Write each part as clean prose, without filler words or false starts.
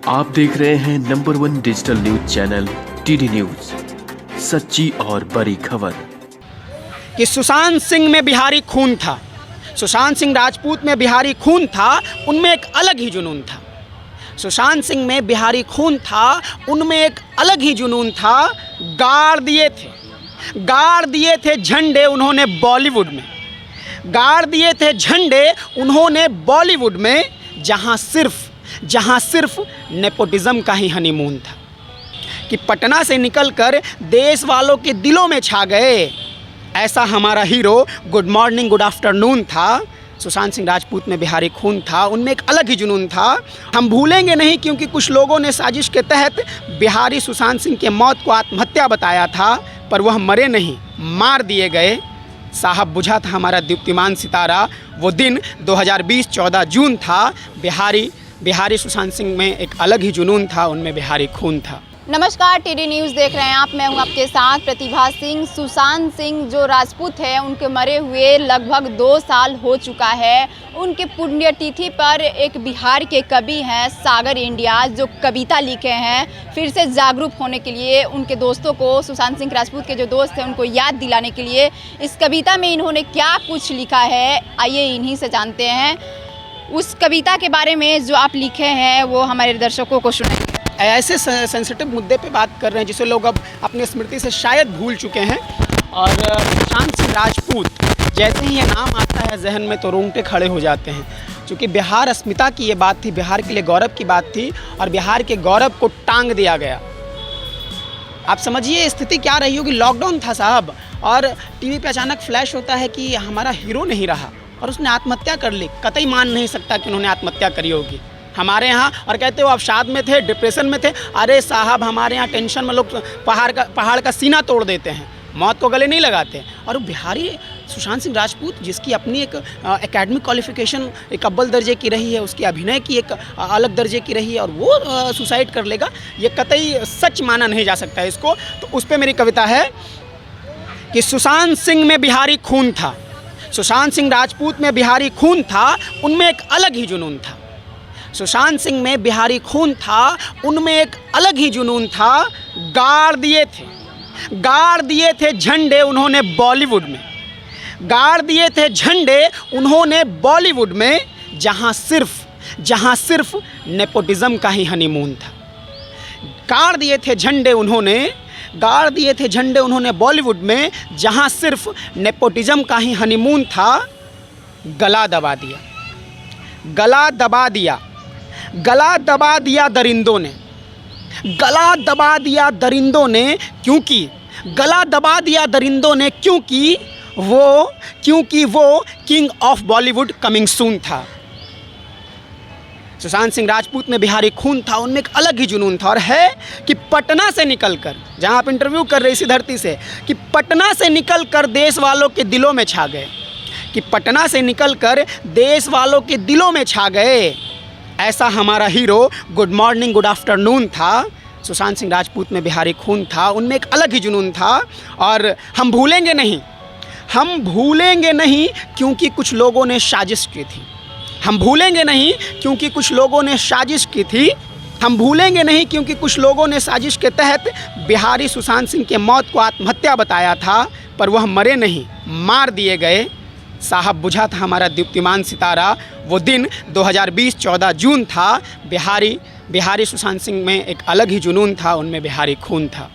आप देख रहे हैं number 1 digital news channel TD news, सच्ची और बड़ी खबर। कि सुशांत सिंह में बिहारी खून था, सुशांत सिंह राजपूत में बिहारी खून था, उनमें एक अलग ही जुनून था। सुशांत सिंह में बिहारी खून था, उनमें एक अलग ही जुनून था। गाड़ दिए थे झंडे उन्होंने बॉलीवुड में, गाड़ दिए थे झंडे उन्होंने बॉलीवुड में, जहां सिर्फ नेपोटिज्म का ही हनीमून था। कि पटना से निकलकर देश वालों के दिलों में छा गए, ऐसा हमारा hero good morning good afternoon था। सुशांत सिंह राजपूत में बिहारी खून था, उनमें एक अलग ही जुनून था। हम भूलेंगे नहीं, क्योंकि कुछ लोगों ने साजिश के तहत बिहारी सुशांत सिंह के मौत को आत्महत्या बताया था, पर वह मरे नहीं, मार दिए गए। साहब बुझा था हमारा दीप्तिमान सितारा। वो दिन 2020 14 जून था। बिहारी सुशांत सिंह में एक अलग ही जुनून था, उनमें बिहारी खून था। नमस्कार, टीडी न्यूज़ देख रहे हैं आप। मैं हूं आपके साथ प्रतिभा सिंह। सुशांत सिंह जो राजपूत है, उनके मरे हुए लगभग 2 साल हो चुका है। उनके पुण्यतिथि पर एक बिहार के कवि हैं सागर इंडिया, जो कविता लिखे हैं फिर से जागरूक होने के लिए, उनके दोस्तों को, सुशांत सिंह राजपूत के जो दोस्त हैं उनको याद दिलाने के लिए। इस कविता में इन्होंने क्या कुछ लिखा है, आइए इन्हीं से जानते हैं। उस कविता के बारे में जो आप लिखे हैं वो हमारे दर्शकों को सुनाएंगे। ऐसे सेंसिटिव मुद्दे पे बात कर रहे हैं जिसे लोग अब अपने स्मृति से शायद भूल चुके हैं। और सुशांत सिंह राजपूत, जैसे ही ये नाम आता है जहन में तो रोंगटे खड़े हो जाते हैं, क्योंकि बिहार अस्मिता की ये बात थी, बिहार के लिए गौरव की बात थी, और बिहार के गौरव को टांग दिया गया। आप समझिए स्थिति क्या रही होगी। लॉकडाउन था साहब, और टीवी पे अचानक फ्लैश होता है कि हमारा हीरो नहीं रहा और उसने आत्महत्या कर ली। कतई मान नहीं सकता कि उन्होंने आत्महत्या करी होगी हमारे यहाँ। और कहते हो आप शाद में थे, डिप्रेशन में थे। अरे साहब, हमारे यहाँ टेंशन में लोग पहाड़ का सीना तोड़ देते हैं, मौत को गले नहीं लगाते। और बिहारी सुशांत सिंह राजपूत, जिसकी अपनी एक एकेडमिक क्वालिफिकेशन एक अव्वल दर्जे की रही है, उसकी अभिनय की एक अलग दर्जे की रही है, और वो सुसाइड कर लेगा, ये कतई सच माना नहीं जा सकता है इसको। तो उस पर मेरी कविता है कि सुशांत सिंह में बिहारी खून था, सुशांत सिंह राजपूत में बिहारी खून था, उनमें एक अलग ही जुनून था। सुशांत सिंह में बिहारी खून था, उनमें एक अलग ही जुनून था। गाड़ दिए थे झंडे उन्होंने बॉलीवुड में, गाड़ दिए थे झंडे उन्होंने बॉलीवुड में, जहां सिर्फ नेपोटिज्म का ही हनीमून था। गाड़ दिए थे झंडे उन्होंने बॉलीवुड में, जहां सिर्फ नेपोटिज्म का ही हनीमून था। गला दबा दिया दरिंदों ने, गला दबा दिया दरिंदों ने, क्योंकि वो king of Bollywood coming soon था। सुशांत सिंह राजपूत में बिहारी खून था, उनमें एक अलग ही जुनून था। और है कि पटना से निकलकर, जहां आप इंटरव्यू कर रहे इसी धरती से, कि पटना से निकलकर देश वालों के दिलों में छा गए, कि पटना से निकलकर देश वालों के दिलों में छा गए। ऐसा हमारा hero good morning good afternoon था। सुशांत सिंह राजपूत में बिहारी खून था, उनमें एक अलग ही जुनून था। और हम भूलेंगे नहीं, क्योंकि कुछ लोगों ने साजिश की थी। हम भूलेंगे नहीं, क्योंकि कुछ लोगों ने साजिश के तहत बिहारी सुशांत सिंह के मौत को आत्महत्या बताया था, पर वह मरे नहीं, मार दिए गए। साहब बुझा था हमारा दीप्तिमान सितारा। वो दिन 2020 14 जून था। बिहारी सुशांत सिंह में एक अलग ही जुनून था, उनमें बिहारी खून था।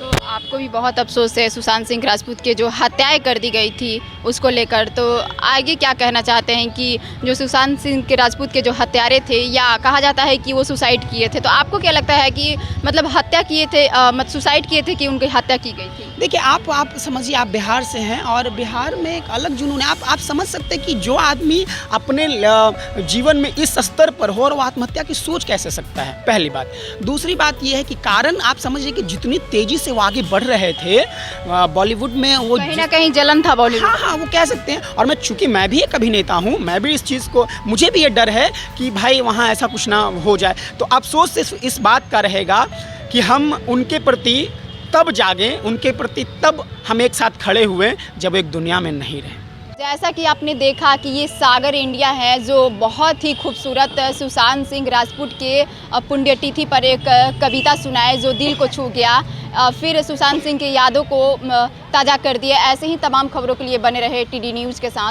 तो आपको भी बहुत अफसोस है सुशांत सिंह राजपूत के जो हत्याएं कर दी गई थी उसको लेकर। तो आगे क्या कहना चाहते हैं कि जो सुशांत सिंह के राजपूत के जो हत्यारे थे, या कहा जाता है कि वो सुसाइड किए थे, तो आपको क्या लगता है कि मतलब हत्या किए थे, सुसाइड किए थे, कि उनकी हत्या की गई थी? देखिए, आप समझिए, आप बिहार से हैं और बिहार में एक अलग जुनून है। आप समझ सकते हैं कि जो आदमी अपने जीवन में इस स्तर पर हो और वो आत्महत्या की सोच कैसे सकता है, पहली बात। दूसरी बात ये है कि कारण आप समझिए कि जितनी तेज़ी से वो आगे बढ़ रहे थे बॉलीवुड में, वो कहीं ना कहीं जलन था बॉलीवुड। हाँ, वो कह सकते हैं। और चूँकि मैं भी एक अभिनेता हूँ, मैं भी इस चीज़ को, मुझे भी ये डर है कि भाई वहाँ ऐसा कुछ ना हो जाए। तो अफसोस इस बात का रहेगा कि हम उनके प्रति तब जागें, उनके प्रति तब हम एक साथ खड़े हुए जब एक दुनिया में नहीं रहे। जैसा कि आपने देखा कि ये सागर इंडिया है जो बहुत ही खूबसूरत सुशांत सिंह राजपूत के पुण्यतिथि पर एक कविता सुनाए जो दिल को छू गया, फिर सुशांत सिंह की यादों को ताज़ा कर दिया। ऐसे ही तमाम खबरों के लिए बने रहे टीडी न्यूज़ के साथ।